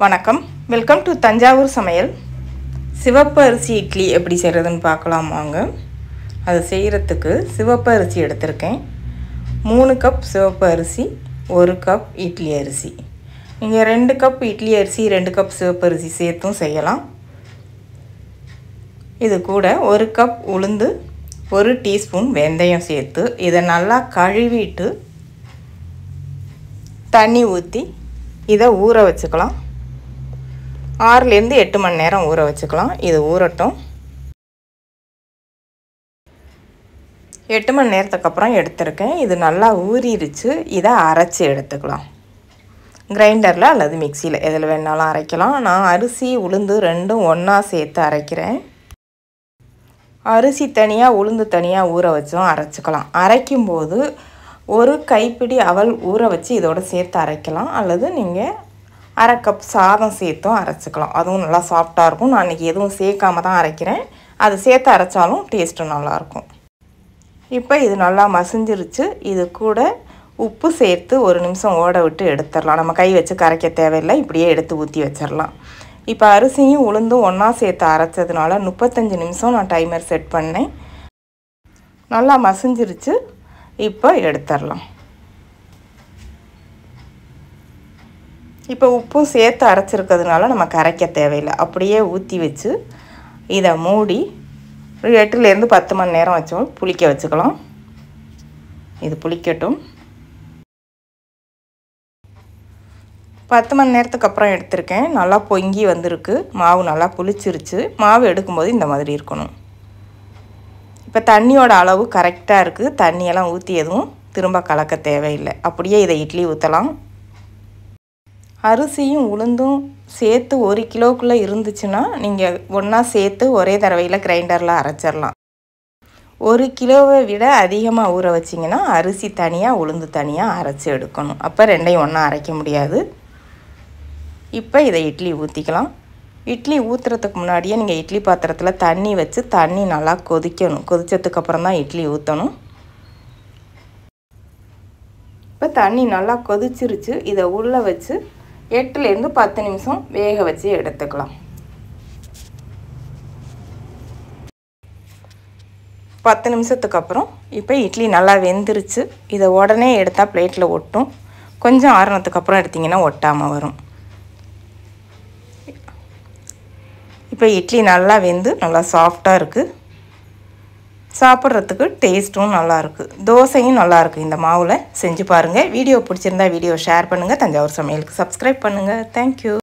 வணக்கம், welcome to Thanjavur சமையல். சிவப்பு அரிசி இட்லி எப்படி செய்கிறதுன்னு பார்க்கலாம் வாங்க. அது செய்கிறதுக்கு சிவப்பு அரிசி எடுத்திருக்கேன். 3 கப் சிவப்பு அரிசி, 1 கப் இட்லி அரிசி. நீங்கள் 2 கப் இட்லி அரிசி 2 கப் சிவப்பு அரிசி சேர்த்தும் செய்யலாம். இது கூட 1 கப் உளுந்து, 1 டீஸ்பூன் வெந்தயம் சேர்த்து இதை நல்லா கழுவிட்டு தண்ணி ஊற்றி இதை ஊற வச்சுக்கலாம். 6லேருந்து 8 மணி நேரம் ஊற வச்சுக்கலாம். இது ஊறட்டும். 8 மணி நேரத்துக்கு அப்புறம் எடுத்துருக்கேன். இது நல்லா ஊறிடுச்சு. இதை அரைச்சி எடுத்துக்கலாம். கிரைண்டரில் அல்லது மிக்சியில் எதில் வேணாலும் அரைக்கலாம். நான் அரிசி உளுந்து ரெண்டும் ஒன்றா சேர்த்து அரைக்கிறேன். அரிசி தனியாக உளுந்து தனியாக ஊற வச்சும் அரைச்சிக்கலாம். அரைக்கும்போது 1 கைப்பிடி அவல் ஊற வச்சு இதோட சேர்த்து அரைக்கலாம். அல்லது நீங்கள் 1/2 கப் சாதம் சேர்த்தும் அரைச்சிக்கலாம். அதுவும் நல்லா சாஃப்டாக இருக்கும். நான் இன்றைக்கி எதுவும் சேர்க்காம தான் அரைக்கிறேன். அது சேர்த்து அரைச்சாலும் டேஸ்ட்டும் நல்லாயிருக்கும். இப்போ இது நல்லா மசிஞ்சிருச்சு. இது கூட உப்பு சேர்த்து 1 நிமிஷம் ஓட விட்டு எடுத்துடலாம். நம்ம கை வச்சு கரைக்க தேவையில்லை, இப்படியே எடுத்து ஊற்றி வச்சிடலாம். இப்போ அரிசியும் உளுந்தும் ஒன்றா சேர்த்து அரைச்சதுனால 35 நிமிஷம் நான் டைமர் செட் பண்ணேன். நல்லா மசிஞ்சிருச்சு. இப்போ எடுத்துடலாம். இப்போ உப்பும் சேர்த்து அரைச்சிருக்கிறதுனால நம்ம கரைக்க தேவையில்லை, அப்படியே ஊற்றி வச்சு இதை மூடி 8லேருந்து 10 மணி நேரம் வச்சோம் புளிக்க வச்சுக்கலாம். இது புளிக்கட்டும். 10 மணி நேரத்துக்கு அப்புறம் எடுத்திருக்கேன். நல்லா பொங்கி வந்திருக்கு. மாவு நல்லா புளிச்சிருச்சு. மாவு எடுக்கும்போது இந்த மாதிரி இருக்கணும். இப்போ தண்ணியோட அளவு கரெக்டாக இருக்குது. தண்ணியெல்லாம் ஊற்றி எதுவும் திரும்ப கலக்க தேவையில்லை. அப்படியே இதை இட்லி ஊற்றலாம். அரிசியும் உளுந்தும் சேர்த்து 1 கிலோக்குள்ளே இருந்துச்சுன்னா நீங்கள் ஒன்றா சேர்த்து ஒரே தடவையில் கிரைண்டரில் அரைச்சிடலாம். 1 கிலோவை விட அதிகமாக ஊற வச்சிங்கன்னா அரிசி தனியாக உளுந்து தனியாக அரைச்சி எடுக்கணும். அப்போ ரெண்டையும் ஒன்றா அரைக்க முடியாது. இப்போ இதை இட்லி ஊற்றிக்கலாம். இட்லி ஊற்றுறதுக்கு முன்னாடியே நீங்கள் இட்லி பாத்திரத்தில் தண்ணி வச்சு தண்ணி நல்லா கொதிக்கணும். கொதித்ததுக்கப்புறம் தான் இட்லி ஊற்றணும். இப்போ தண்ணி நல்லா கொதிச்சிருச்சு. இதை உள்ளே வச்சு 8லேருந்து 10 நிமிஷம் வேக வச்சு எடுத்துக்கலாம். 10 நிமிஷத்துக்கு அப்புறம் இப்போ இட்லி நல்லா வெந்துருச்சு. இதை உடனே எடுத்தால் பிளேட்டில் ஒட்டும். கொஞ்சம் ஆறுனதுக்கு அப்புறம் எடுத்திங்கன்னா ஒட்டாமல் வரும். இப்போ இட்லி நல்லா வெந்து நல்லா சாஃப்டாக இருக்குது. சாப்பிட்றதுக்கு டேஸ்ட்டும் நல்லாயிருக்கு. தோசையும் நல்லாயிருக்கு. இந்த மாவில் செஞ்சு பாருங்கள். வீடியோ பிடிச்சிருந்தா வீடியோ ஷேர் பண்ணுங்கள். தஞ்சாவூர் சமையலுக்கு சப்ஸ்கிரைப் பண்ணுங்கள். தேங்க்யூ.